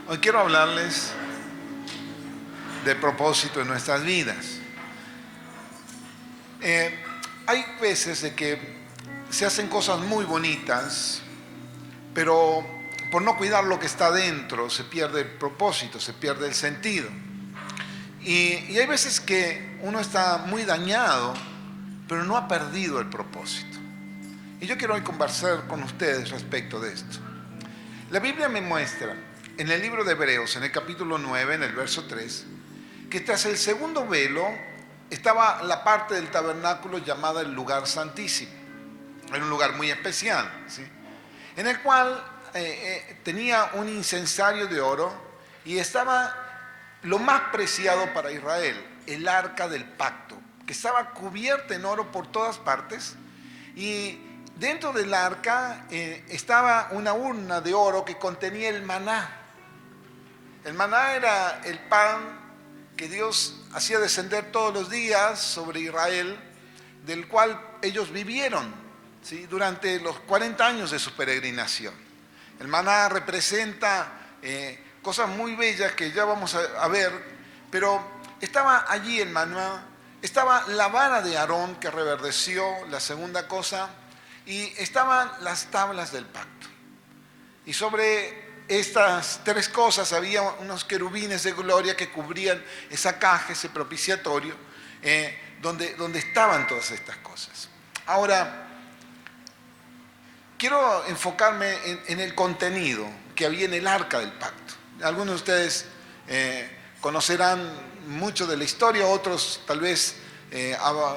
Hoy quiero hablarles del propósito de nuestras vidas. Hay veces de que se hacen cosas muy bonitas, pero por no cuidar lo que está dentro se pierde el propósito, se pierde el sentido. Y hay veces que uno está muy dañado, pero no ha perdido el propósito. Y yo quiero hoy conversar con ustedes respecto de esto. La Biblia me muestra en el libro de Hebreos, en el capítulo 9, en el verso 3, que tras el segundo velo estaba la parte del tabernáculo llamada el lugar santísimo. Era un lugar muy especial, ¿sí? En el cual tenía un incensario de oro y estaba lo más preciado para Israel, el arca del pacto, que estaba cubierta en oro por todas partes, y dentro del arca estaba una urna de oro que contenía el maná. El maná era el pan que Dios hacía descender todos los días sobre Israel, del cual ellos vivieron, ¿sí?, durante los 40 años de su peregrinación. El maná representa cosas muy bellas que ya vamos a ver, pero estaba allí el maná, estaba la vara de Aarón que reverdeció, la segunda cosa, y estaban las tablas del pacto. Y sobre estas tres cosas había unos querubines de gloria que cubrían esa caja, ese propiciatorio, donde estaban todas estas cosas. Ahora, quiero enfocarme en el contenido que había en el arca del pacto. Algunos de ustedes conocerán mucho de la historia, otros tal vez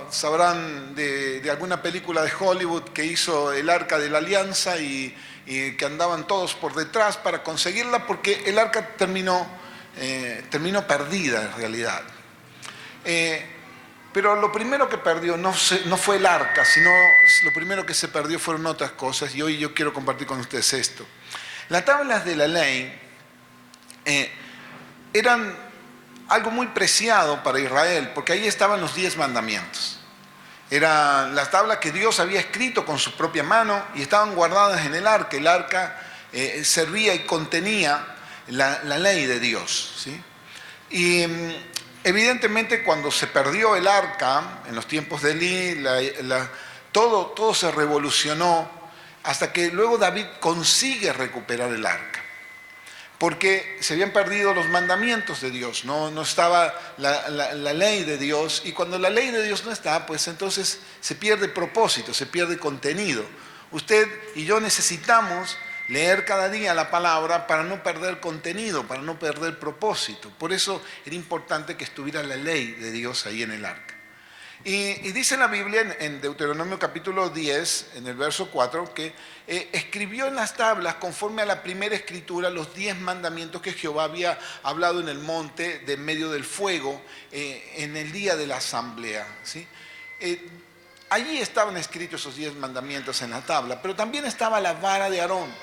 sabrán de alguna película de Hollywood que hizo el arca de la alianza y que andaban todos por detrás para conseguirla, porque el arca terminó perdida en realidad. Pero lo primero que perdió no fue el arca, sino lo primero que se perdió fueron otras cosas, y hoy yo quiero compartir con ustedes esto. Las tablas de la ley eran algo muy preciado para Israel, porque ahí estaban los 10 mandamientos. Eran las tablas que Dios había escrito con su propia mano y estaban guardadas en el arca. El arca servía y contenía la ley de Dios, ¿sí? Y evidentemente cuando se perdió el arca, en los tiempos de Elí, todo se revolucionó hasta que luego David consigue recuperar el arca. Porque se habían perdido los mandamientos de Dios, no estaba la ley de Dios, y cuando la ley de Dios no está, pues entonces se pierde propósito, se pierde contenido. Usted y yo necesitamos leer cada día la palabra para no perder contenido, para no perder propósito. Por eso era importante que estuviera la ley de Dios ahí en el arca. Y dice la Biblia en Deuteronomio capítulo 10, en el verso 4, que escribió en las tablas, conforme a la primera escritura, los 10 mandamientos que Jehová había hablado en el monte de en medio del fuego, en el día de la asamblea, ¿sí? Allí estaban escritos esos 10 mandamientos en la tabla, pero también estaba la vara de Aarón.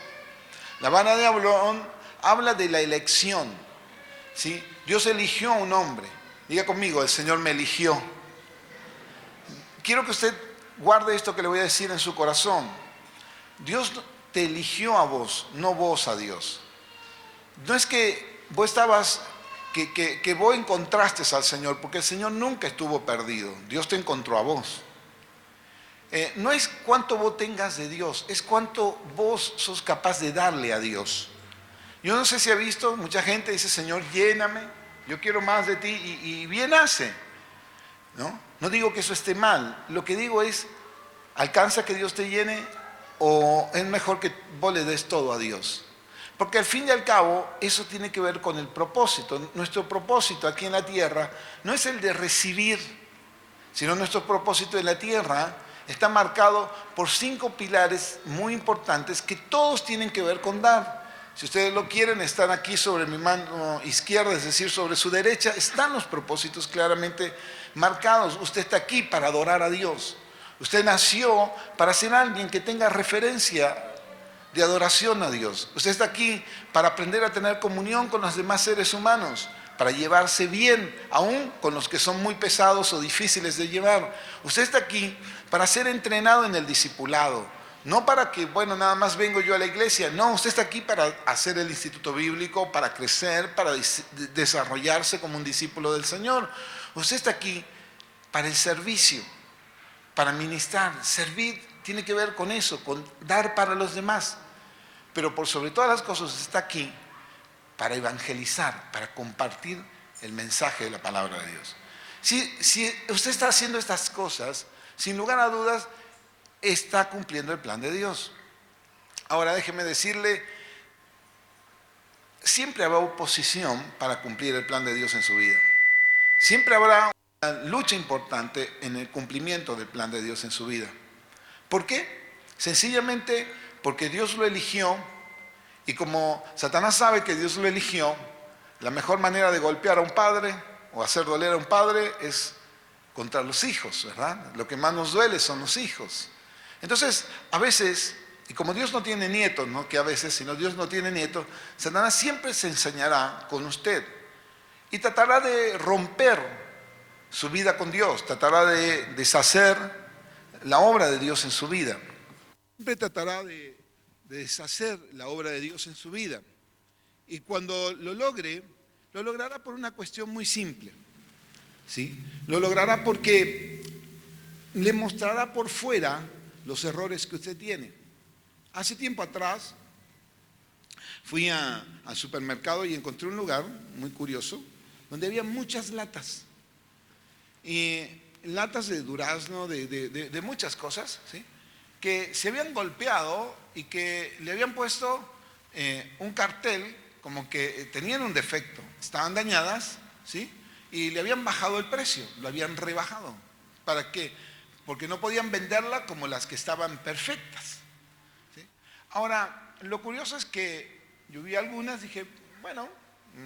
La vara de Aarón habla de la elección, ¿sí? Dios eligió a un hombre. Diga conmigo, el Señor me eligió. Quiero que usted guarde esto que le voy a decir en su corazón. Dios te eligió a vos, no vos a Dios. No es que vos que vos encontraste al Señor, porque el Señor nunca estuvo perdido. Dios te encontró a vos. No es cuánto vos tengas de Dios, es cuánto vos sos capaz de darle a Dios. Yo no sé si ha visto, mucha gente dice, Señor, lléname, yo quiero más de ti, y bien hace, ¿no? No digo que eso esté mal, lo que digo es, ¿alcanza que Dios te llene o es mejor que vos le des todo a Dios? Porque al fin y al cabo eso tiene que ver con el propósito. Nuestro propósito aquí en la tierra no es el de recibir, sino nuestro propósito en la tierra está marcado por 5 pilares muy importantes que todos tienen que ver con dar. Si ustedes lo quieren, están aquí sobre mi mano izquierda, es decir, sobre su derecha, están los propósitos claramente marcados. Usted está aquí para adorar a Dios. Usted nació para ser alguien que tenga referencia de adoración a Dios. Usted está aquí para aprender a tener comunión con los demás seres humanos, para llevarse bien, aún con los que son muy pesados o difíciles de llevar. Usted está aquí para ser entrenado en el discipulado, No para que, bueno, nada más vengo yo a la iglesia. No, usted está aquí para hacer el instituto bíblico, para crecer, para desarrollarse como un discípulo del Señor. Usted está aquí para el servicio, para ministrar. Servir tiene que ver con eso, con dar para los demás. Pero por sobre todas las cosas usted está aquí para evangelizar, para compartir el mensaje de la palabra de Dios. Si usted está haciendo estas cosas, sin lugar a dudas, está cumpliendo el plan de Dios. Ahora déjeme decirle, siempre habrá oposición para cumplir el plan de Dios en su vida. Siempre habrá una lucha importante en el cumplimiento del plan de Dios en su vida. ¿Por qué? Sencillamente porque Dios lo eligió, y como Satanás sabe que Dios lo eligió, la mejor manera de golpear a un padre o hacer doler a un padre es contra los hijos, ¿verdad? Lo que más nos duele son los hijos. Entonces, a veces, y como Dios no tiene nietos, no que a veces, sino Dios no tiene nietos, Satanás siempre se enseñará con usted y tratará de romper su vida con Dios, tratará de deshacer la obra de Dios en su vida. Siempre tratará de deshacer la obra de Dios en su vida. Y cuando lo logre, lo logrará por una cuestión muy simple, ¿sí? Lo logrará porque le mostrará por fuera los errores que usted tiene. Hace tiempo atrás fui al supermercado y encontré un lugar muy curioso donde había muchas latas. Y latas de durazno, de muchas cosas, ¿sí? Que se habían golpeado y que le habían puesto un cartel como que tenían un defecto, estaban dañadas, ¿sí? Y le habían bajado el precio, lo habían rebajado. ¿Para qué? Porque no podían venderla como las que estaban perfectas, ¿sí? Ahora, lo curioso es que yo vi algunas, dije, bueno,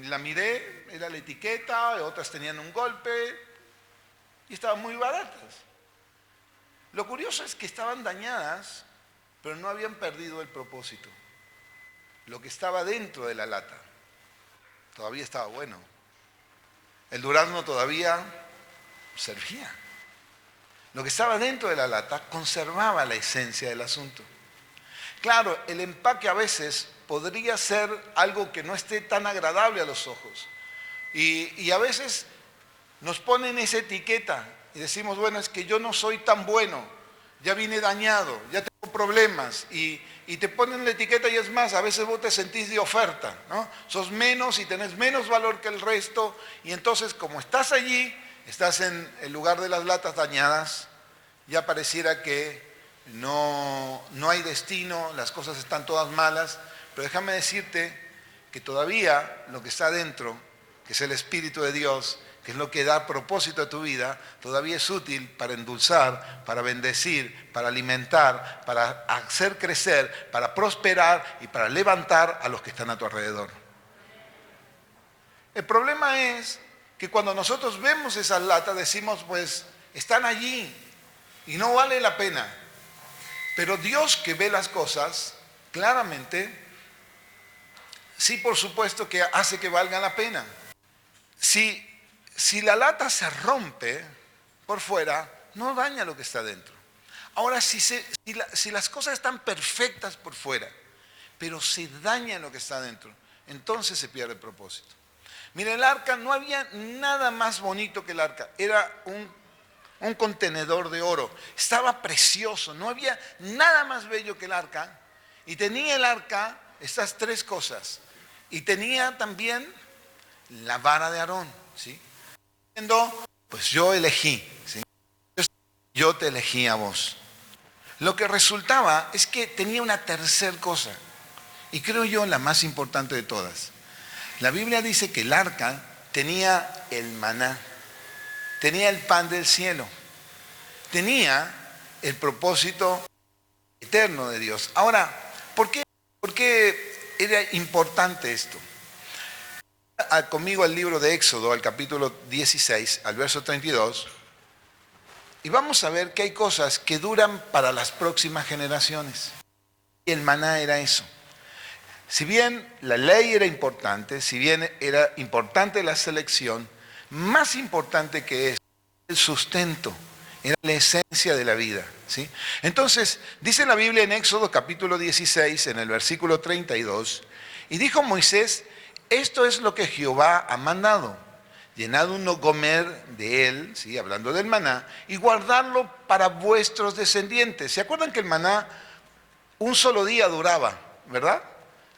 la miré, era la etiqueta, otras tenían un golpe y estaban muy baratas. Lo curioso es que estaban dañadas, pero no habían perdido el propósito. Lo que estaba dentro de la lata todavía estaba bueno. El durazno todavía servía. Lo que estaba dentro de la lata conservaba la esencia del asunto. Claro, el empaque a veces podría ser algo que no esté tan agradable a los ojos. Y a veces nos ponen esa etiqueta y decimos, bueno, es que yo no soy tan bueno, ya vine dañado, ya tengo problemas. Y te ponen la etiqueta y es más, a veces vos te sentís de oferta, ¿no? Sos menos y tenés menos valor que el resto. Y entonces, como estás allí, estás en el lugar de las latas dañadas, ya pareciera que no hay destino, las cosas están todas malas, pero déjame decirte que todavía lo que está dentro, que es el Espíritu de Dios, que es lo que da propósito a tu vida, todavía es útil para endulzar, para bendecir, para alimentar, para hacer crecer, para prosperar y para levantar a los que están a tu alrededor. El problema es que cuando nosotros vemos esas latas decimos, pues, están allí y no vale la pena. Pero Dios, que ve las cosas claramente, sí, por supuesto que hace que valgan la pena. Si la lata se rompe por fuera, no daña lo que está dentro. Ahora, si las cosas están perfectas por fuera, pero se daña lo que está dentro, entonces se pierde el propósito. Mire, el arca, no había nada más bonito que el arca. Era un contenedor de oro. Estaba precioso. No había nada más bello que el arca. Y tenía el arca estas tres cosas. Y tenía también la vara de Aarón, ¿sí? Pues yo elegí, ¿sí? Yo te elegí a vos. Lo que resultaba es que tenía una tercer cosa. Y creo yo la más importante de todas. La Biblia dice que el arca tenía el maná, tenía el pan del cielo, tenía el propósito eterno de Dios. Ahora, ¿por qué era importante esto? Conmigo al libro de Éxodo, al capítulo 16, al verso 32, y vamos a ver que hay cosas que duran para las próximas generaciones. Y el maná era eso. Si bien la ley era importante, si bien era importante la selección, más importante que eso, el sustento, era la esencia de la vida, ¿sí? Entonces, dice la Biblia en Éxodo capítulo 16, en el versículo 32, y dijo Moisés, esto es lo que Jehová ha mandado, llenad un gomer de él, ¿sí? Hablando del maná, y guardarlo para vuestros descendientes. ¿Se acuerdan que el maná un solo día duraba, verdad?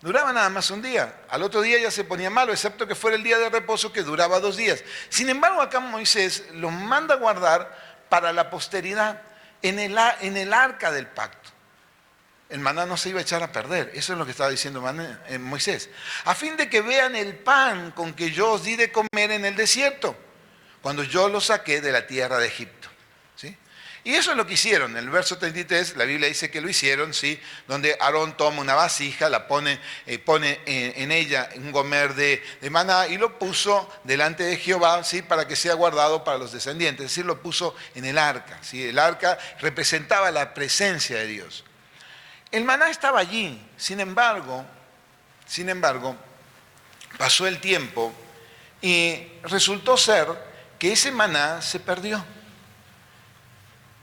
Duraba nada más un día. Al otro día ya se ponía malo, excepto que fuera el día de reposo que duraba 2 días. Sin embargo, acá Moisés lo manda a guardar para la posteridad en el arca del pacto. El maná no se iba a echar a perder. Eso es lo que estaba diciendo Moisés. A fin de que vean el pan con que yo os di de comer en el desierto, cuando yo los saqué de la tierra de Egipto. ¿Sí? Y eso es lo que hicieron. En el verso 33 la Biblia dice que lo hicieron, ¿sí? Donde Aarón toma una vasija, la pone en ella un gomer de maná y lo puso delante de Jehová, ¿sí? Para que sea guardado para los descendientes. Es decir, lo puso en el arca, ¿sí? El arca representaba la presencia de Dios. El maná estaba allí, sin embargo, pasó el tiempo y resultó ser que ese maná se perdió.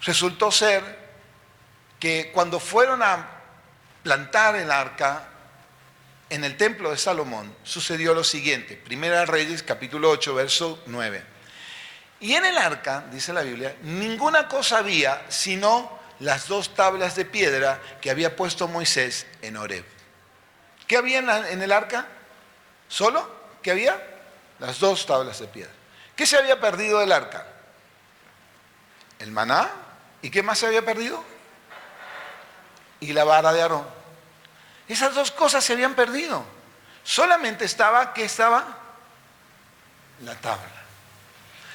Resultó ser que cuando fueron a plantar el arca en el templo de Salomón, sucedió lo siguiente. Primera Reyes, capítulo 8, verso 9. Y en el arca, dice la Biblia, ninguna cosa había sino las 2 tablas de piedra que había puesto Moisés en Horeb. ¿Qué había en el arca? ¿Solo? ¿Qué había? Las 2 tablas de piedra. ¿Qué se había perdido del arca? El maná. ¿Y qué más se había perdido? Y la vara de Aarón. Esas 2 cosas se habían perdido. Solamente estaba, ¿qué estaba? La tabla.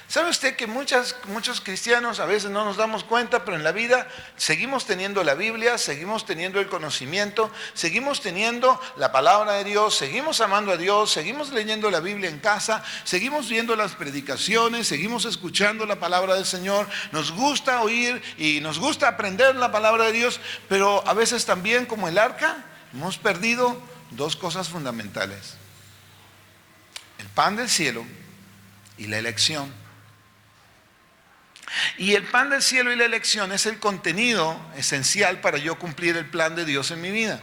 ¿Sabe usted que muchos cristianos a veces no nos damos cuenta, pero en la vida seguimos teniendo la Biblia, seguimos teniendo el conocimiento, seguimos teniendo la palabra de Dios, seguimos amando a Dios, seguimos leyendo la Biblia en casa, seguimos viendo las predicaciones, seguimos escuchando la palabra del Señor, nos gusta oír y nos gusta aprender la palabra de Dios, pero a veces también como el arca hemos perdido 2 cosas fundamentales: el pan del cielo y la elección. Y el pan del cielo y la elección es el contenido esencial para yo cumplir el plan de Dios en mi vida.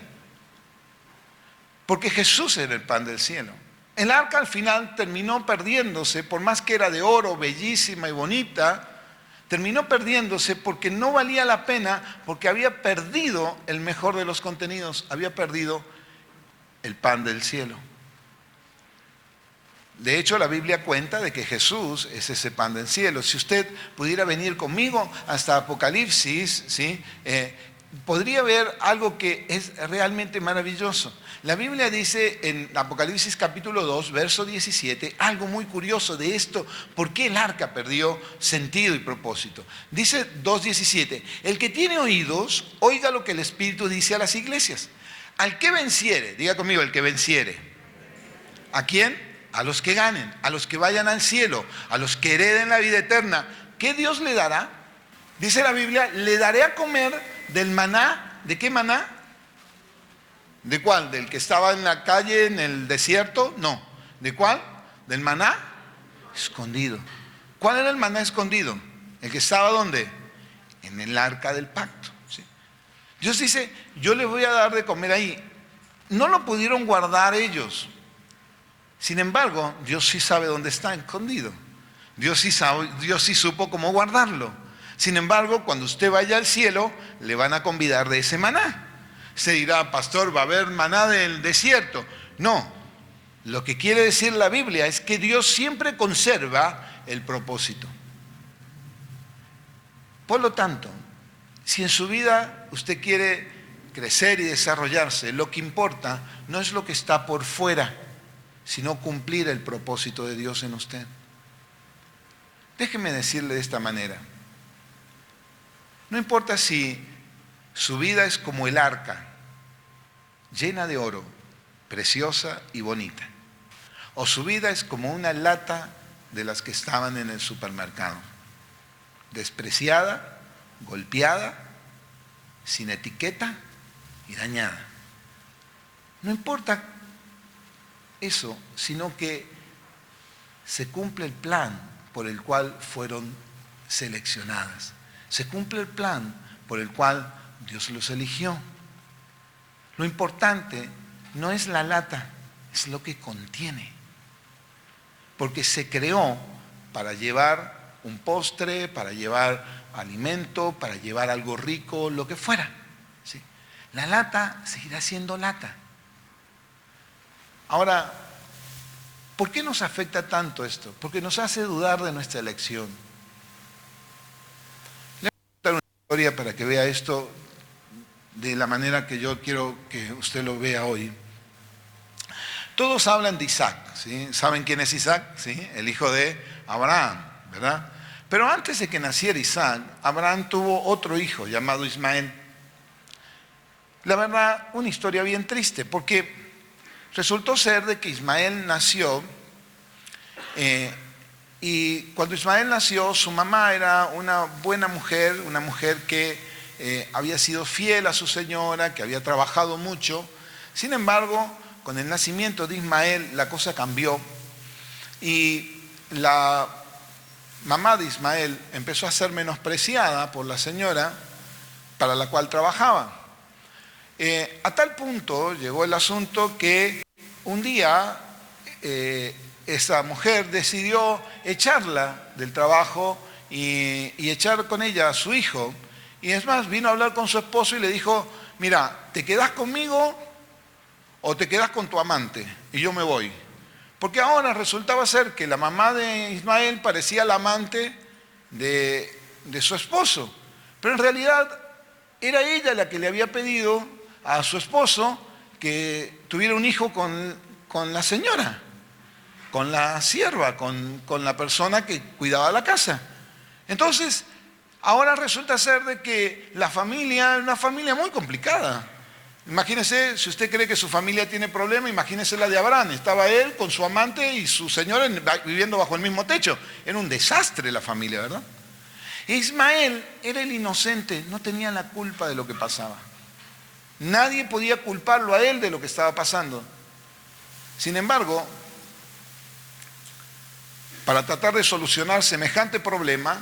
Porque Jesús era el pan del cielo. El arca al final terminó perdiéndose, por más que era de oro, bellísima y bonita, terminó perdiéndose porque no valía la pena, porque había perdido el mejor de los contenidos, había perdido el pan del cielo. De hecho, la Biblia cuenta de que Jesús es ese pan del cielo. Si usted pudiera venir conmigo hasta Apocalipsis, ¿sí? Podría ver algo que es realmente maravilloso. La Biblia dice en Apocalipsis capítulo 2, verso 17, algo muy curioso de esto, ¿por qué el arca perdió sentido y propósito? Dice 2:17, el que tiene oídos, oiga lo que el Espíritu dice a las iglesias. Al que venciere, diga conmigo, el que venciere. ¿A quién? A los que ganen, a los que vayan al cielo, a los que hereden la vida eterna. ¿Qué Dios le dará? Dice la Biblia, le daré a comer del maná. ¿De qué maná? ¿De cuál? ¿Del que estaba en la calle, en el desierto? No. ¿De cuál? ¿Del maná? Escondido. ¿Cuál era el maná escondido? ¿El que estaba dónde? En el arca del pacto. ¿Sí? Dios dice, yo les voy a dar de comer ahí. No lo pudieron guardar ellos. Sin embargo, Dios sí sabe dónde está escondido. Dios sí supo cómo guardarlo. Sin embargo, cuando usted vaya al cielo, le van a convidar de ese maná. Se dirá, pastor, ¿va a haber maná del desierto? No. Lo que quiere decir la Biblia es que Dios siempre conserva el propósito. Por lo tanto, si en su vida usted quiere crecer y desarrollarse, lo que importa no es lo que está por fuera, sino cumplir el propósito de Dios en usted. Déjeme decirle de esta manera. No importa si su vida es como el arca, llena de oro, preciosa y bonita, o su vida es como una lata de las que estaban en el supermercado, despreciada, golpeada, sin etiqueta y dañada. No importa eso, sino que se cumple el plan por el cual fueron seleccionadas. Se cumple el plan por el cual Dios los eligió. Lo importante no es la lata, es lo que contiene. Porque se creó para llevar un postre, para llevar alimento, para llevar algo rico, lo que fuera. ¿Sí? La lata seguirá siendo lata. Ahora, ¿por qué nos afecta tanto esto? Porque nos hace dudar de nuestra elección. Le voy a contar una historia para que vea esto de la manera que yo quiero que usted lo vea hoy. Todos hablan de Isaac, ¿sí? ¿Saben quién es Isaac? ¿Sí? El hijo de Abraham, ¿verdad? Pero antes de que naciera Isaac, Abraham tuvo otro hijo llamado Ismael. La verdad, una historia bien triste, porque resultó ser de que Ismael nació, y cuando Ismael nació, su mamá era una buena mujer, una mujer que había sido fiel a su señora, que había trabajado mucho. Sin embargo, con el nacimiento de Ismael, la cosa cambió y la mamá de Ismael empezó a ser menospreciada por la señora para la cual trabajaba. A tal punto llegó el asunto que un día esa mujer decidió echarla del trabajo y echar con ella a su hijo. Y es más, vino a hablar con su esposo y le dijo: mira, ¿te quedás conmigo o te quedás con tu amante? Y yo me voy. Porque ahora resultaba ser que la mamá de Ismael parecía la amante de su esposo. Pero en realidad era ella la que le había pedido a su esposo que tuviera un hijo con la señora, con la sierva, con la persona que cuidaba la casa. Entonces, ahora resulta ser de que la familia es una familia muy complicada. Imagínese, si usted cree que su familia tiene problemas, imagínese la de Abraham. Estaba él con su amante y su señora viviendo bajo el mismo techo. Era un desastre la familia, ¿verdad? Ismael era el inocente, no tenía la culpa de lo que pasaba. Nadie podía culparlo a él de lo que estaba pasando. Sin embargo, para tratar de solucionar semejante problema,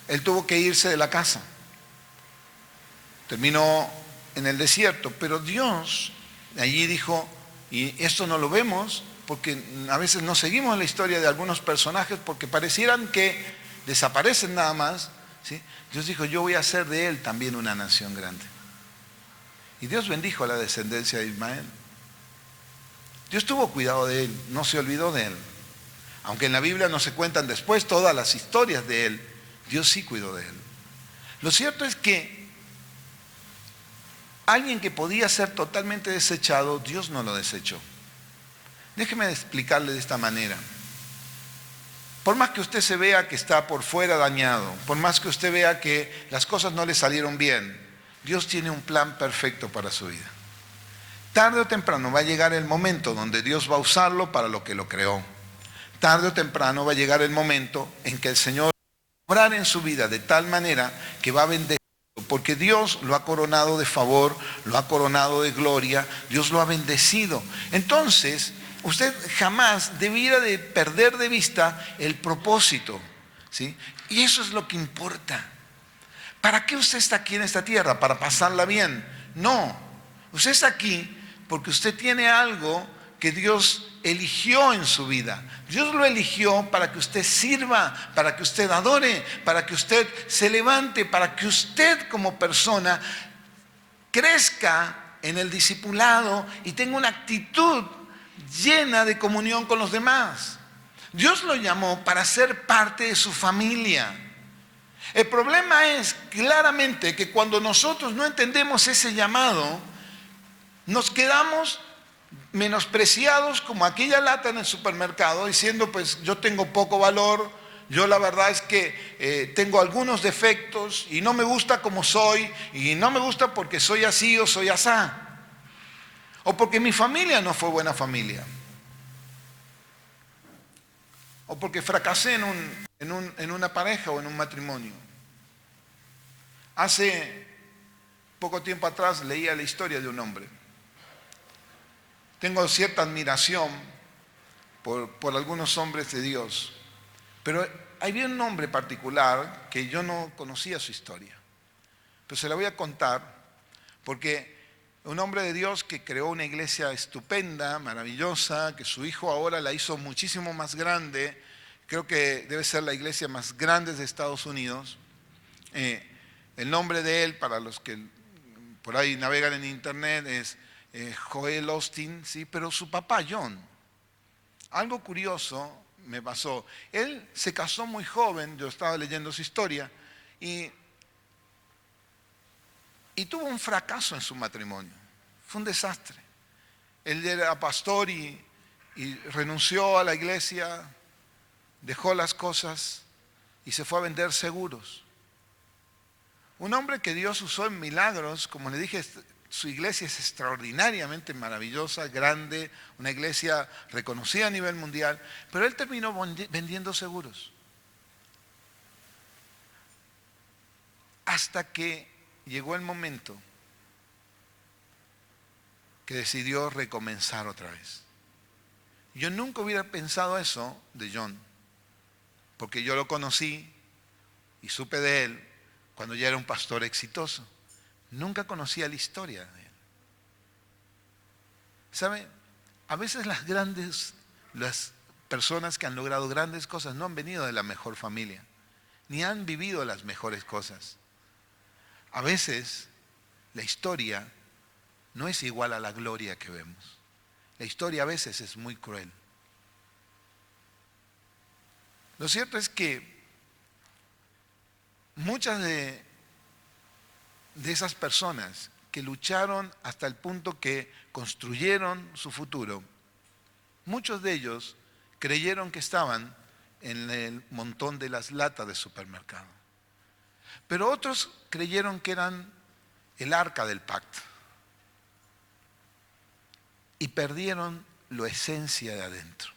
él tuvo que irse de la casa. Terminó en el desierto, pero Dios allí dijo, y esto no lo vemos porque a veces no seguimos la historia de algunos personajes porque parecieran que desaparecen nada más, ¿sí? Dios dijo: yo voy a hacer de él también una nación grande. Y Dios bendijo a la descendencia de Ismael. Dios tuvo cuidado de él, no se olvidó de él. Aunque en la Biblia no se cuentan después todas las historias de él, Dios sí cuidó de él. Lo cierto es que alguien que podía ser totalmente desechado, Dios no lo desechó. Déjeme explicarle de esta manera. Por más que usted se vea que está por fuera dañado, por más que usted vea que las cosas no le salieron bien, Dios tiene un plan perfecto para su vida. Tarde o temprano va a llegar el momento donde Dios va a usarlo para lo que lo creó. Tarde o temprano va a llegar el momento en que el Señor va a obrar en su vida de tal manera que va a bendecir. Porque Dios lo ha coronado de favor, lo ha coronado de gloria, Dios lo ha bendecido. Entonces, usted jamás debiera de perder de vista el propósito, ¿sí? Y eso es lo que importa. ¿Para qué usted está aquí en esta tierra? ¿Para pasarla bien? No, usted está aquí porque usted tiene algo que Dios eligió en su vida. Dios lo eligió para que usted sirva, para que usted adore, para que usted se levante, para que usted como persona crezca en el discipulado y tenga una actitud llena de comunión con los demás. Dios lo llamó para ser parte de su familia. El problema es claramente que cuando nosotros no entendemos ese llamado, nos quedamos menospreciados como aquella lata en el supermercado, diciendo: pues yo tengo poco valor, yo la verdad es que tengo algunos defectos y no me gusta como soy, y no me gusta porque soy así o soy asá, o porque mi familia no fue buena familia, o porque fracasé en una pareja o en un matrimonio. Hace poco tiempo atrás leía la historia de un hombre. Tengo cierta admiración por algunos hombres de Dios, pero había un hombre particular que yo no conocía su historia. Pero se la voy a contar porque un hombre de Dios que creó una iglesia estupenda, maravillosa, que su hijo ahora la hizo muchísimo más grande. Creo que debe ser la iglesia más grande de Estados Unidos. El nombre de él, para los que por ahí navegan en internet, es Joel Osteen, ¿sí? Pero su papá, John, algo curioso me pasó. Él se casó muy joven, yo estaba leyendo su historia, y tuvo un fracaso en su matrimonio. Fue un desastre. Él era pastor y renunció a la iglesia, dejó las cosas y se fue a vender seguros. Un hombre que Dios usó en milagros, como le dije, su iglesia es extraordinariamente maravillosa, grande, una iglesia reconocida a nivel mundial, pero él terminó vendiendo seguros. Hasta que llegó el momento que decidió recomenzar otra vez. Yo nunca hubiera pensado eso de John, porque yo lo conocí y supe de él cuando ya era un pastor exitoso. Nunca conocía la historia de él. ¿Sabe? A veces las personas que han logrado grandes cosas no han venido de la mejor familia, ni han vivido las mejores cosas. A veces la historia no es igual a la gloria que vemos. La historia a veces es muy cruel. Lo cierto es que muchas de esas personas que lucharon hasta el punto que construyeron su futuro, muchos de ellos creyeron que estaban en el montón de las latas de supermercado. Pero otros creyeron que eran el arca del pacto y perdieron la esencia de adentro.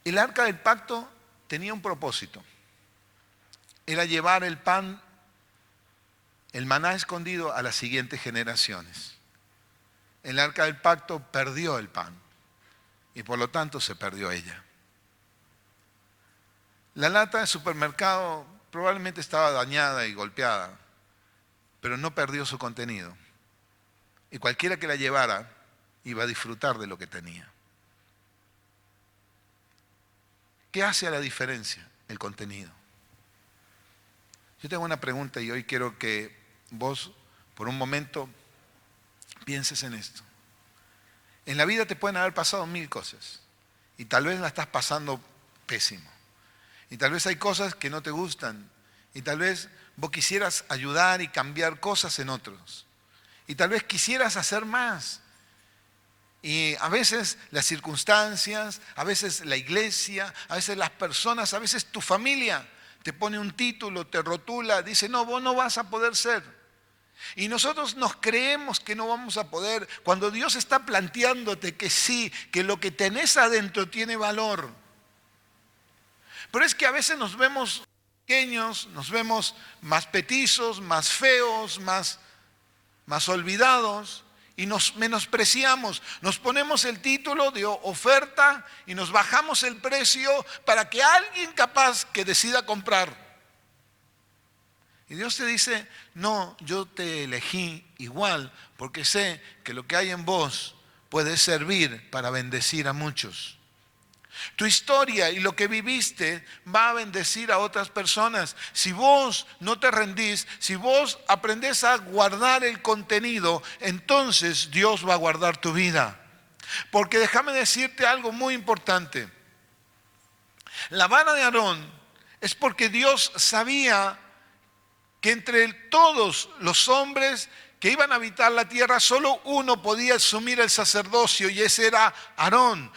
El arca del pacto tenía un propósito. Era llevar el pan, el maná escondido a las siguientes generaciones. El arca del pacto perdió el pan y por lo tanto se perdió ella. La lata de supermercado probablemente estaba dañada y golpeada, pero no perdió su contenido. Y cualquiera que la llevara iba a disfrutar de lo que tenía. ¿Qué hace a la diferencia? El contenido. Yo tengo una pregunta y hoy quiero que vos por un momento pienses en esto. En la vida te pueden haber pasado 1000 cosas y tal vez la estás pasando pésimo. Y tal vez hay cosas que no te gustan y tal vez vos quisieras ayudar y cambiar cosas en otros. Y tal vez quisieras hacer más. Y a veces las circunstancias, a veces la iglesia, a veces las personas, a veces tu familia te pone un título, te rotula, dice, no, vos no vas a poder ser. Y nosotros nos creemos que no vamos a poder, cuando Dios está planteándote que sí, que lo que tenés adentro tiene valor. Pero es que a veces nos vemos pequeños, nos vemos más petizos, más feos, más olvidados. Y nos menospreciamos, nos ponemos el título de oferta y nos bajamos el precio para que alguien capaz que decida comprar. Y Dios te dice, no, yo te elegí igual porque sé que lo que hay en vos puede servir para bendecir a muchos. Tu historia y lo que viviste va a bendecir a otras personas. Si vos no te rendís, si vos aprendés a guardar el contenido, entonces Dios va a guardar tu vida. Porque déjame decirte algo muy importante. La vara de Aarón es porque Dios sabía que entre todos los hombres que iban a habitar la tierra, solo uno podía asumir el sacerdocio y ese era Aarón.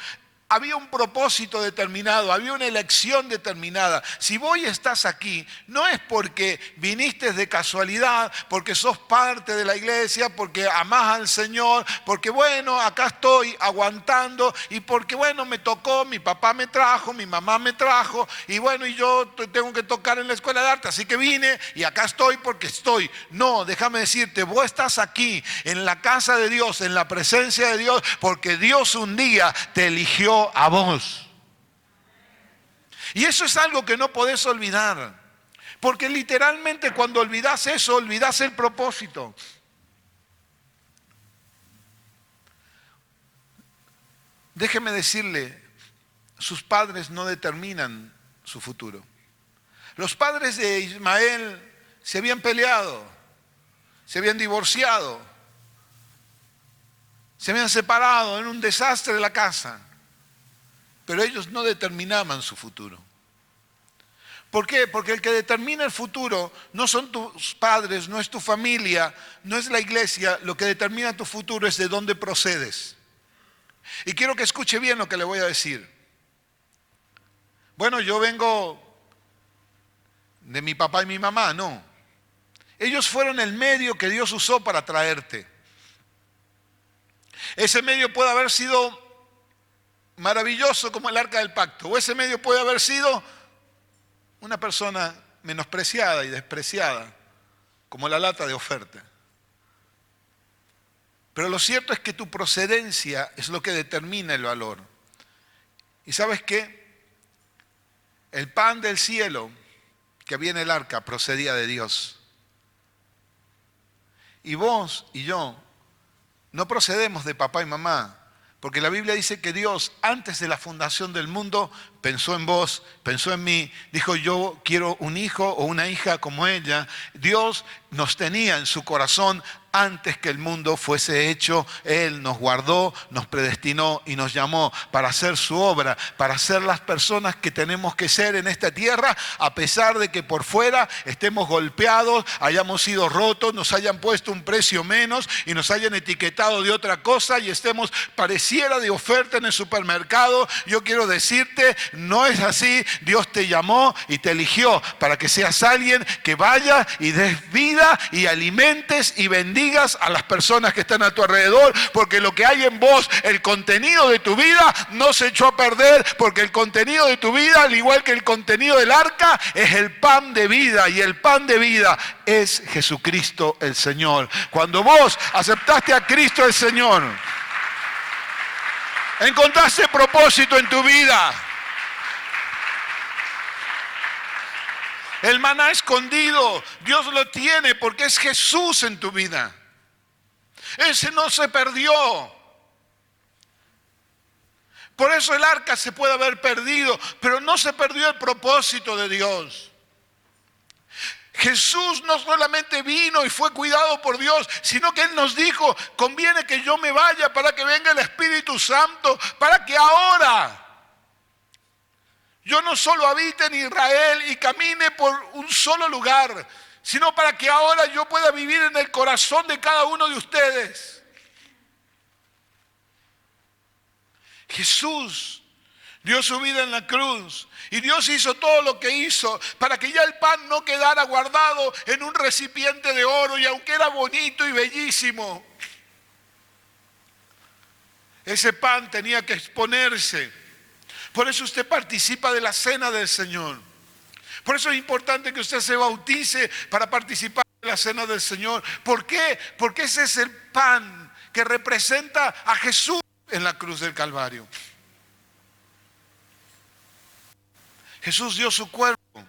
Había un propósito determinado, había una elección determinada. Si vos estás aquí, no es porque viniste de casualidad, porque sos parte de la iglesia, porque amás al Señor, porque bueno, acá estoy aguantando y porque bueno, me tocó, mi papá me trajo, mi mamá me trajo y bueno, y yo tengo que tocar en la escuela de arte, así que vine y acá estoy porque estoy. No, déjame decirte, vos estás aquí en la casa de Dios, en la presencia de Dios, porque Dios un día te eligió a vos. Y eso es algo que no podés olvidar. Porque literalmente cuando olvidás eso, olvidás el propósito. Déjeme decirle, sus padres no determinan su futuro. Los padres de Ismael se habían peleado, se habían divorciado, se habían separado en un desastre de la casa, pero ellos no determinaban su futuro. ¿Por qué? Porque el que determina el futuro no son tus padres, no es tu familia, no es la iglesia. Lo que determina tu futuro es de dónde procedes. Y quiero que escuche bien lo que le voy a decir. Bueno, yo vengo de mi papá y mi mamá, no. Ellos fueron el medio que Dios usó para traerte. Ese medio puede haber sido maravilloso como el Arca del Pacto, o ese medio puede haber sido una persona menospreciada y despreciada, como la lata de oferta. Pero lo cierto es que tu procedencia es lo que determina el valor. ¿Y sabes qué? El pan del cielo que había en el arca procedía de Dios. Y vos y yo no procedemos de papá y mamá, porque la Biblia dice que Dios, antes de la fundación del mundo, pensó en vos, pensó en mí, dijo: yo quiero un hijo o una hija como ella. Dios nos tenía en su corazón antes que el mundo fuese hecho. Él nos guardó, nos predestinó y nos llamó para hacer su obra, para ser las personas que tenemos que ser en esta tierra, a pesar de que por fuera estemos golpeados, hayamos sido rotos, nos hayan puesto un precio menos y nos hayan etiquetado de otra cosa y estemos pareciera de oferta en el supermercado. Yo quiero decirte, no es así. Dios te llamó y te eligió para que seas alguien que vaya y des vida y alimentes y bendigas a las personas que están a tu alrededor, porque lo que hay en vos, el contenido de tu vida, no se echó a perder, porque el contenido de tu vida, al igual que el contenido del arca, es el pan de vida, y el pan de vida es Jesucristo el Señor. Cuando vos aceptaste a Cristo el Señor, encontraste propósito en tu vida. El maná escondido, Dios lo tiene porque es Jesús en tu vida. Ese no se perdió. Por eso el arca se puede haber perdido, pero no se perdió el propósito de Dios. Jesús no solamente vino y fue cuidado por Dios, sino que Él nos dijo: conviene que yo me vaya para que venga el Espíritu Santo, para que ahora yo no solo habite en Israel y camine por un solo lugar, sino para que ahora yo pueda vivir en el corazón de cada uno de ustedes. Jesús dio su vida en la cruz y Dios hizo todo lo que hizo para que ya el pan no quedara guardado en un recipiente de oro, y aunque era bonito y bellísimo, ese pan tenía que exponerse. Por eso usted participa de la cena del Señor. Por eso es importante que usted se bautice para participar de la cena del Señor. ¿Por qué? Porque ese es el pan que representa a Jesús en la cruz del Calvario. Jesús dio su cuerpo.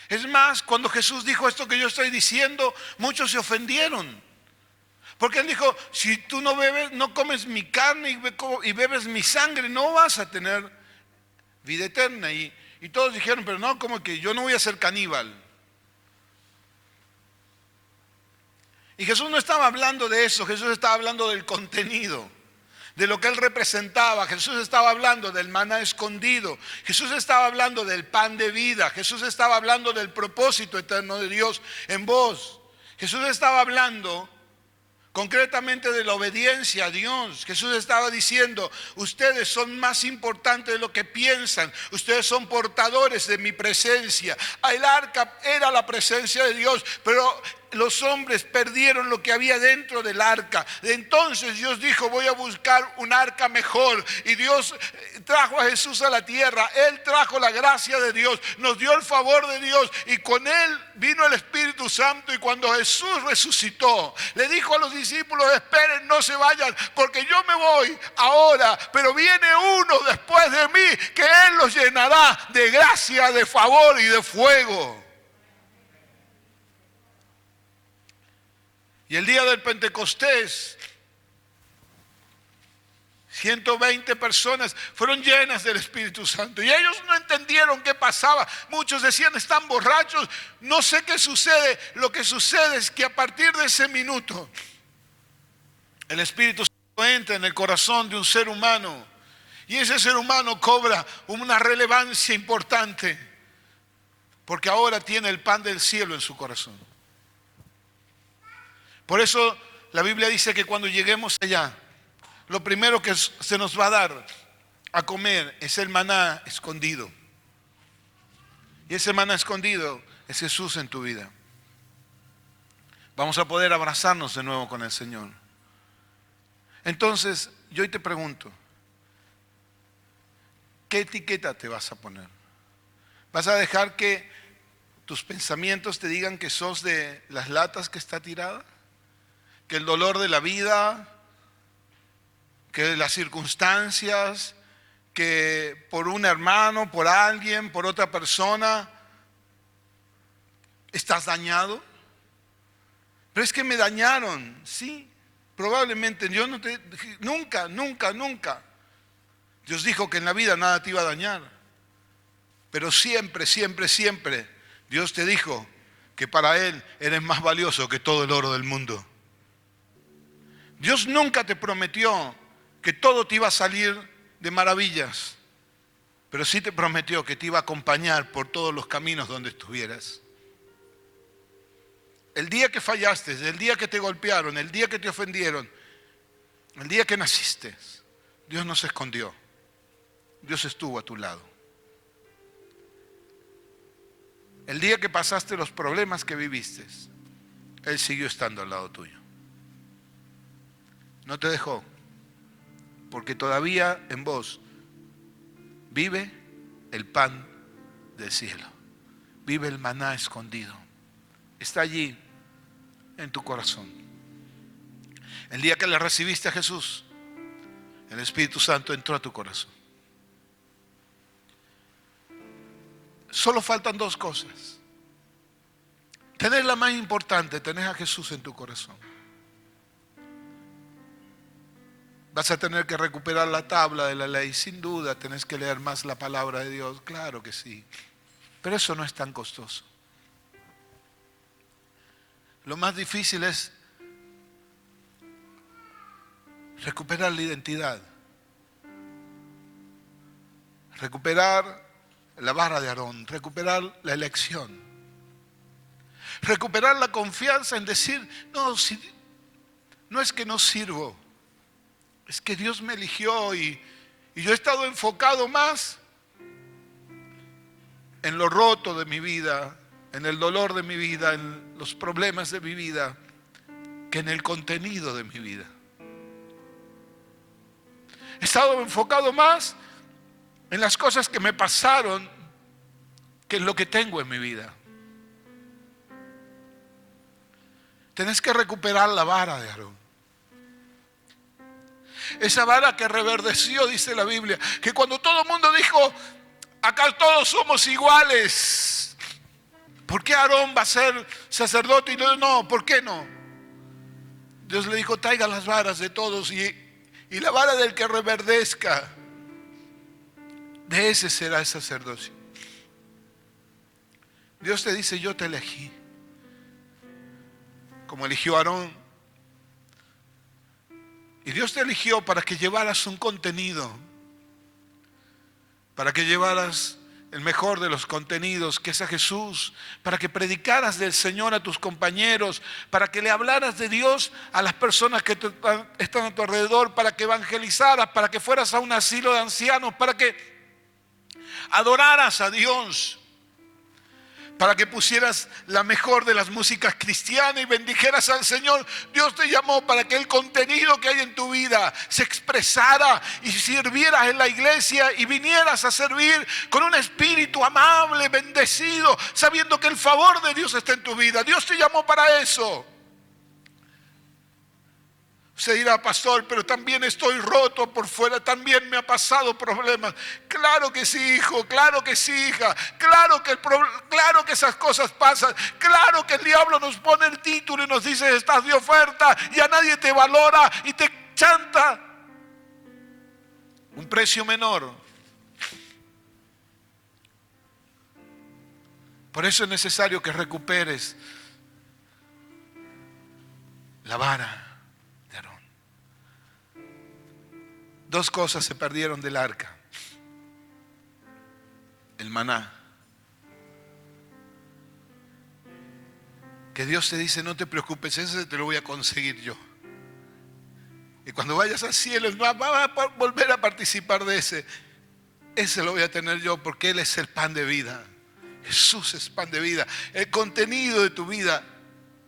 Es más, cuando Jesús dijo esto que yo estoy diciendo, muchos se ofendieron. Porque Él dijo: si tú no bebes, no comes mi carne y bebes mi sangre, no vas a tener vida eterna. Y todos dijeron: pero no, como que yo no voy a ser caníbal. Y Jesús no estaba hablando de eso, Jesús estaba hablando del contenido, de lo que Él representaba. Jesús estaba hablando del maná escondido. Jesús estaba hablando del pan de vida. Jesús estaba hablando del propósito eterno de Dios en vos. Jesús estaba hablando concretamente de la obediencia a Dios. Jesús estaba diciendo: ustedes son más importantes de lo que piensan, ustedes son portadores de mi presencia. El arca era la presencia de Dios, pero los hombres perdieron lo que había dentro del arca. Entonces Dios dijo, voy a buscar un arca mejor. Y Dios trajo a Jesús a la tierra. Él trajo la gracia de Dios, nos dio el favor de Dios, y con Él vino el Espíritu Santo. Y cuando Jesús resucitó, le dijo a los discípulos, esperen, no se vayan, porque yo me voy ahora, pero viene uno después de mí, que Él los llenará de gracia, de favor y de fuego. Y el día del Pentecostés, 120 personas fueron llenas del Espíritu Santo. Y ellos no entendieron qué pasaba. Muchos decían, están borrachos. No sé qué sucede. Lo que sucede es que a partir de ese minuto, el Espíritu Santo entra en el corazón de un ser humano. Y ese ser humano cobra una relevancia importante, porque ahora tiene el pan del cielo en su corazón. Por eso la Biblia dice que cuando lleguemos allá, lo primero que se nos va a dar a comer es el maná escondido. Y ese maná escondido es Jesús en tu vida. Vamos a poder abrazarnos de nuevo con el Señor. Entonces, yo hoy te pregunto, ¿qué etiqueta te vas a poner? ¿Vas a dejar que tus pensamientos te digan que sos de las latas que está tirada? ¿Que el dolor de la vida, que las circunstancias, que por un hermano, por alguien, por otra persona, estás dañado? Pero es que me dañaron, sí, probablemente. Yo no te, nunca. Dios dijo que en la vida nada te iba a dañar. Pero siempre Dios te dijo que para Él eres más valioso que todo el oro del mundo. Dios nunca te prometió que todo te iba a salir de maravillas, pero sí te prometió que te iba a acompañar por todos los caminos donde estuvieras. El día que fallaste, el día que te golpearon, el día que te ofendieron, el día que naciste, Dios no se escondió. Dios estuvo a tu lado. El día que pasaste los problemas que viviste, Él siguió estando al lado tuyo. No te dejó, porque todavía en vos vive el pan del cielo. Vive el maná escondido. Está allí en tu corazón. El día que le recibiste a Jesús, el Espíritu Santo entró a tu corazón. Solo faltan dos cosas. Tenés la más importante, tenés a Jesús en tu corazón. Vas a tener que recuperar la tabla de la ley, sin duda. Tenés que leer más la palabra de Dios, claro que sí. Pero eso no es tan costoso. Lo más difícil es recuperar la identidad. Recuperar la vara de Aarón, recuperar la elección. Recuperar la confianza en decir, no es que no sirvo. Es que Dios me eligió y yo he estado enfocado más en lo roto de mi vida, en el dolor de mi vida, en los problemas de mi vida, que en el contenido de mi vida. He estado enfocado más en las cosas que me pasaron que en lo que tengo en mi vida. Tenés que recuperar la vara de Aarón. Esa vara que reverdeció, dice la Biblia, que cuando todo el mundo dijo, acá todos somos iguales, ¿por qué Aarón va a ser sacerdote y no? ¿Por qué no? Dios le dijo, traigan las varas de todos y la vara del que reverdezca, de ese será el sacerdocio. Dios te dice, yo te elegí, como eligió a Aarón. Y Dios te eligió para que llevaras un contenido, para que llevaras el mejor de los contenidos, que es a Jesús, para que predicaras del Señor a tus compañeros, para que le hablaras de Dios a las personas que están a tu alrededor, para que evangelizaras, para que fueras a un asilo de ancianos, para que adoraras a Dios. para que pusieras la mejor de las músicas cristianas y bendijeras al Señor. Dios te llamó para que el contenido que hay en tu vida se expresara y sirvieras en la iglesia y vinieras a servir con un espíritu amable, bendecido, sabiendo que el favor de Dios está en tu vida. Dios te llamó para eso. Usted dirá, pastor, pero también estoy roto por fuera, también me ha pasado problemas. Claro que sí, hijo, claro que sí, hija, claro que esas cosas pasan, claro que el diablo nos pone el título y nos dice, estás de oferta y a nadie te valora y te chanta un precio menor. Por eso es necesario que recuperes la vara. Dos cosas se perdieron del arca. El maná. Que Dios te dice, no te preocupes, ese te lo voy a conseguir yo. Y cuando vayas al cielo, no vas a volver a participar de ese. Ese lo voy a tener yo porque Él es el pan de vida. Jesús es pan de vida. El contenido de tu vida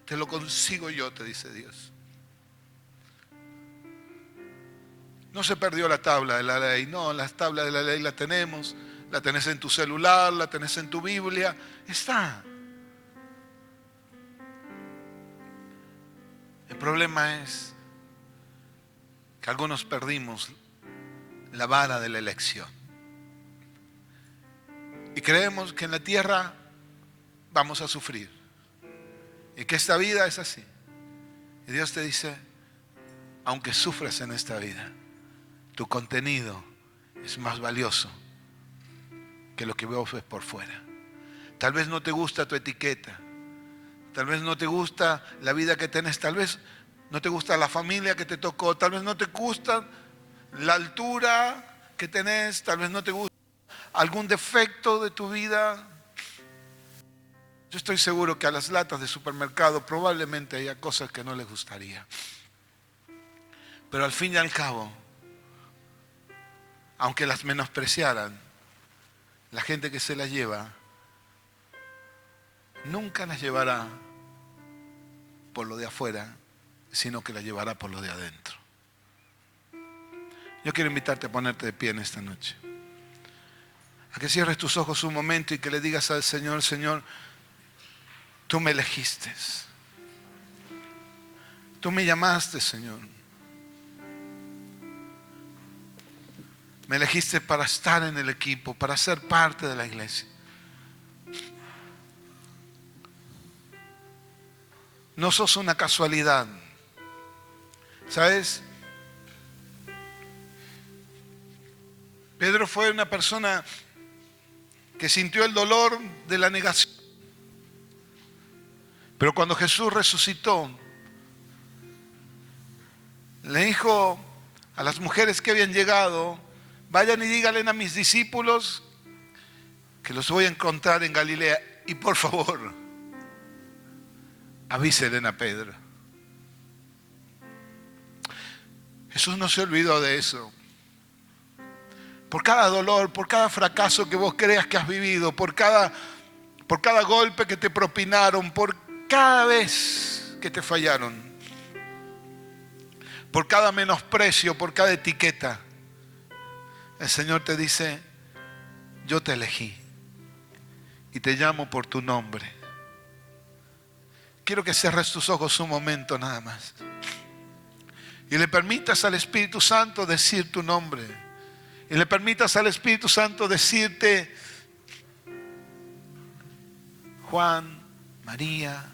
te lo consigo yo, te dice Dios. No se perdió la tabla de la ley, no, las tablas de la ley la tenemos, la tenés en tu celular, la tenés en tu Biblia, está. El problema es que algunos perdimos la vara de la elección. Y creemos que en la tierra vamos a sufrir. Y que esta vida es así. Y Dios te dice, aunque sufras en esta vida, tu contenido es más valioso que lo que vos ves por fuera. Tal vez no te gusta tu etiqueta. Tal vez no te gusta la vida que tenés. Tal vez no te gusta la familia que te tocó. Tal vez no te gusta la altura que tenés. Tal vez no te gusta algún defecto de tu vida. Yo estoy seguro que a las latas de supermercado probablemente haya cosas que no les gustaría. Pero al fin y al cabo, aunque las menospreciaran, la gente que se las lleva nunca las llevará por lo de afuera, sino que las llevará por lo de adentro. Yo quiero invitarte a ponerte de pie en esta noche, a que cierres tus ojos un momento y que le digas al Señor, Señor, tú me elegiste, tú me llamaste, Señor. Me elegiste para estar en el equipo, para ser parte de la iglesia. No sos una casualidad. ¿Sabes? Pedro fue una persona que sintió el dolor de la negación. Pero cuando Jesús resucitó, le dijo a las mujeres que habían llegado, vayan y díganle a mis discípulos que los voy a encontrar en Galilea. Y por favor, avísenle a Pedro. Jesús no se olvidó de eso. Por cada dolor, por cada fracaso que vos creas que has vivido, por cada golpe que te propinaron, por cada vez que te fallaron, por cada menosprecio, por cada etiqueta, el Señor te dice, yo te elegí y te llamo por tu nombre. Quiero que cierres tus ojos un momento nada más y le permitas al Espíritu Santo decir tu nombre y le permitas al Espíritu Santo decirte, Juan, María,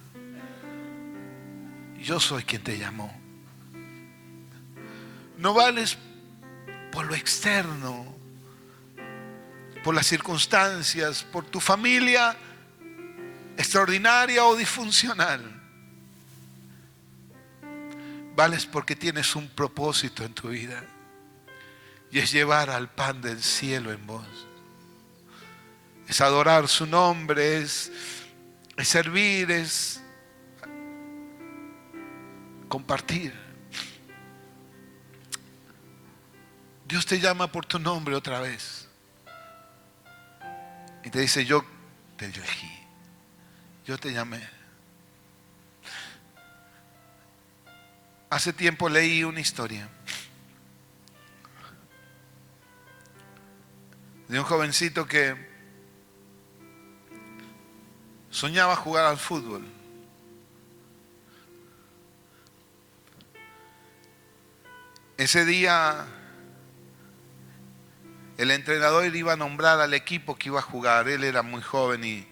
yo soy quien te llamó. No vales por lo externo, por las circunstancias, por tu familia extraordinaria o disfuncional. Vales porque tienes un propósito en tu vida y es llevar al pan del cielo en vos. Es adorar su nombre, es servir, es compartir. Dios te llama por tu nombre otra vez y te dice, yo te elegí, yo te llamé. Hace tiempo leí una historia de un jovencito que soñaba jugar al fútbol. Ese día el entrenador iba a nombrar al equipo que iba a jugar. Él era muy joven y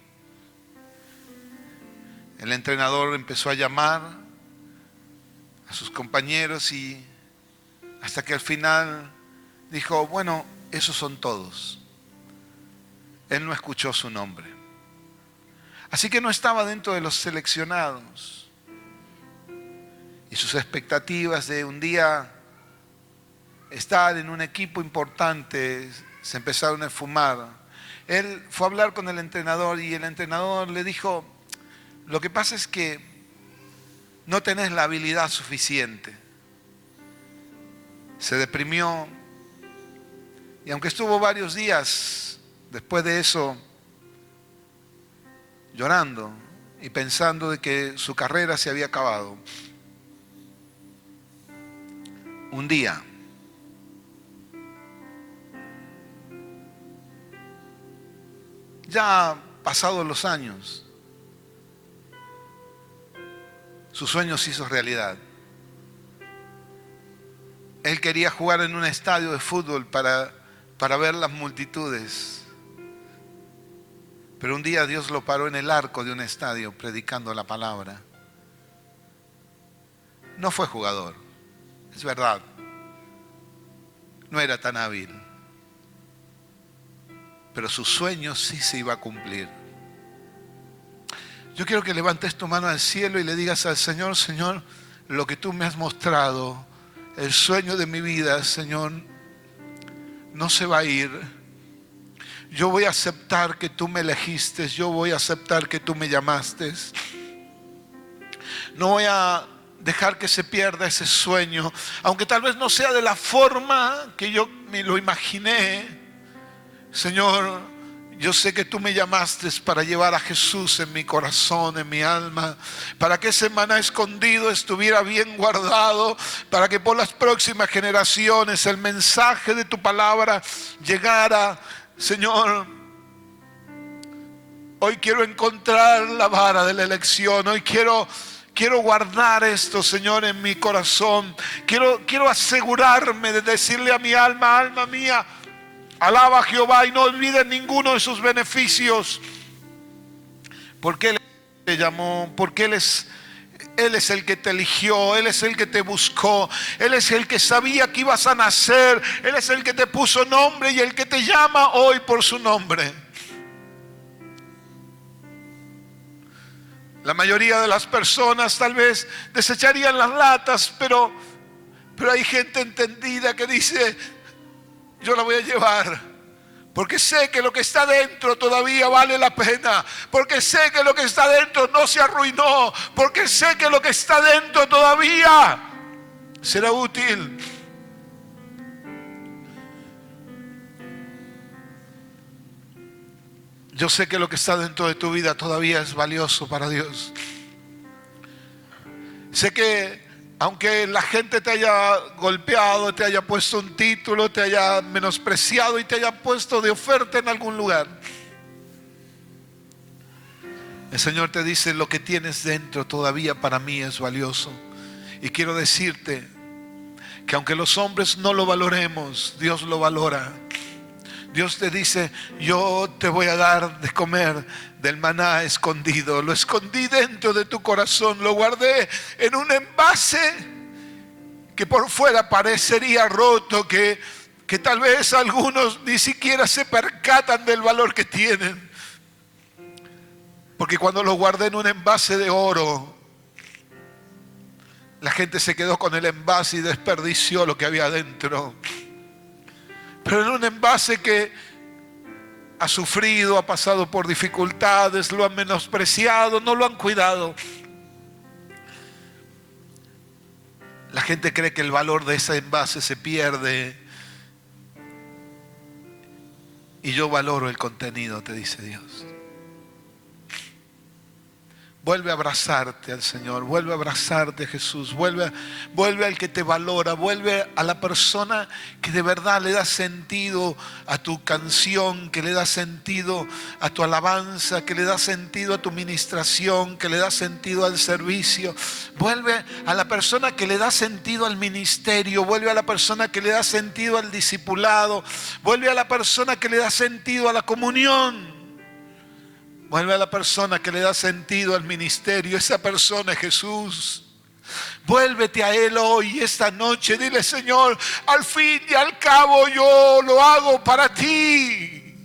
el entrenador empezó a llamar a sus compañeros y hasta que al final dijo, bueno, esos son todos. Él no escuchó su nombre. Así que no estaba dentro de los seleccionados. Y sus expectativas de un día estar en un equipo importante se empezaron a esfumar. Él fue a hablar con el entrenador y el entrenador le dijo, lo que pasa es que no tenés la habilidad suficiente. Se deprimió y aunque estuvo varios días después de eso llorando y pensando de que su carrera se había acabado, un día ya pasados los años, su sueño se hizo realidad. Él quería jugar en un estadio de fútbol para ver las multitudes. Pero un día Dios lo paró en el arco de un estadio predicando la palabra. No fue jugador, es verdad. No era tan hábil. Pero su sueño sí se iba a cumplir. Yo quiero que levantes tu mano al cielo y le digas al Señor, Señor, lo que tú me has mostrado, el sueño de mi vida, Señor, no se va a ir. Yo voy a aceptar que tú me elegiste, yo voy a aceptar que tú me llamaste. No voy a dejar que se pierda ese sueño, aunque tal vez no sea de la forma que yo me lo imaginé. Señor, yo sé que tú me llamaste para llevar a Jesús en mi corazón, en mi alma, para que ese maná escondido estuviera bien guardado, para que por las próximas generaciones el mensaje de tu palabra llegara. Señor, hoy quiero encontrar la vara de la elección, hoy quiero guardar esto, Señor, en mi corazón. Quiero asegurarme de decirle a mi alma, alma mía, alaba a Jehová y no olvides ninguno de sus beneficios. Porque Él te llamó, porque Él es el que te eligió, Él es el que te buscó, Él es el que sabía que ibas a nacer, Él es el que te puso nombre y el que te llama hoy por su nombre. La mayoría de las personas tal vez desecharían las latas, pero hay gente entendida que dice, yo la voy a llevar, porque sé que lo que está dentro todavía vale la pena, porque sé que lo que está dentro no se arruinó, porque sé que lo que está dentro todavía será útil. Yo sé que lo que está dentro de tu vida todavía es valioso para Dios. Sé que aunque la gente te haya golpeado, te haya puesto un título, te haya menospreciado y te haya puesto de oferta en algún lugar, el Señor te dice, lo que tienes dentro todavía para mí es valioso. Y quiero decirte que aunque los hombres no lo valoremos, Dios lo valora. Dios te dice, yo te voy a dar de comer del maná escondido. Lo escondí dentro de tu corazón, lo guardé en un envase que por fuera parecería roto, que tal vez algunos ni siquiera se percatan del valor que tienen. Porque cuando lo guardé en un envase de oro, la gente se quedó con el envase y desperdició lo que había dentro. Pero en un envase que ha sufrido, ha pasado por dificultades, lo han menospreciado, no lo han cuidado. La gente cree que el valor de ese envase se pierde. Y yo valoro el contenido, te dice Dios. Vuelve a abrazarte al Señor, vuelve a abrazarte a Jesús, vuelve al que te valora, vuelve a la persona que de verdad le da sentido a tu canción, que le da sentido a tu alabanza, que le da sentido a tu ministración, que le da sentido al servicio. Vuelve a la persona que le da sentido al ministerio, vuelve a la persona que le da sentido al discipulado, vuelve a la persona que le da sentido a la comunión. Vuelve a la persona que le da sentido al ministerio. Esa persona es Jesús. Vuélvete a Él hoy, esta noche. Dile: Señor, al fin y al cabo yo lo hago para ti.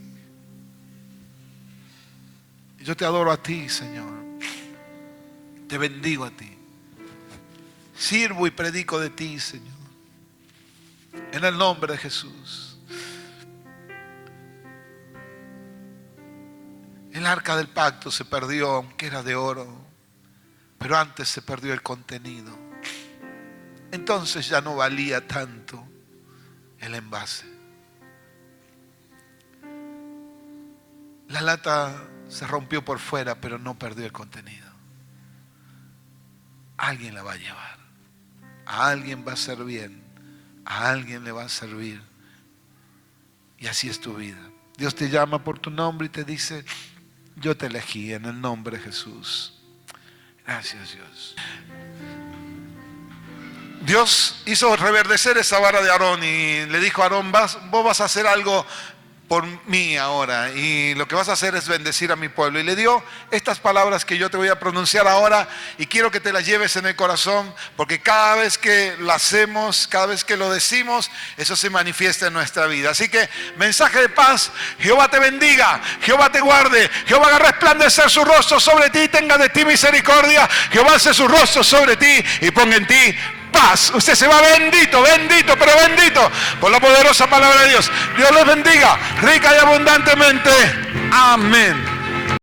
Yo te adoro a ti, Señor. Te bendigo a ti. Sirvo y predico de ti, Señor. En el nombre de Jesús. El arca del pacto se perdió, aunque era de oro, pero antes se perdió el contenido. Entonces ya no valía tanto el envase. La lata se rompió por fuera, pero no perdió el contenido. Alguien la va a llevar. A alguien va a hacer bien. A alguien le va a servir. Y así es tu vida. Dios te llama por tu nombre y te dice: yo te elegí en el nombre de Jesús. Gracias, Dios. Dios hizo reverdecer esa vara de Aarón y le dijo a Aarón: vos vas a hacer algo por mí ahora, y lo que vas a hacer es bendecir a mi pueblo. Y le dio estas palabras que yo te voy a pronunciar ahora, y quiero que te las lleves en el corazón, porque cada vez que lo hacemos, cada vez que lo decimos, eso se manifiesta en nuestra vida. Así que, mensaje de paz: Jehová te bendiga, Jehová te guarde, Jehová haga resplandecer su rostro sobre ti y tenga de ti misericordia. Jehová alce su rostro sobre ti y ponga en ti paz. Usted se va bendito, bendito, pero bendito por la poderosa palabra de Dios. Dios les bendiga rica y abundantemente. Amén.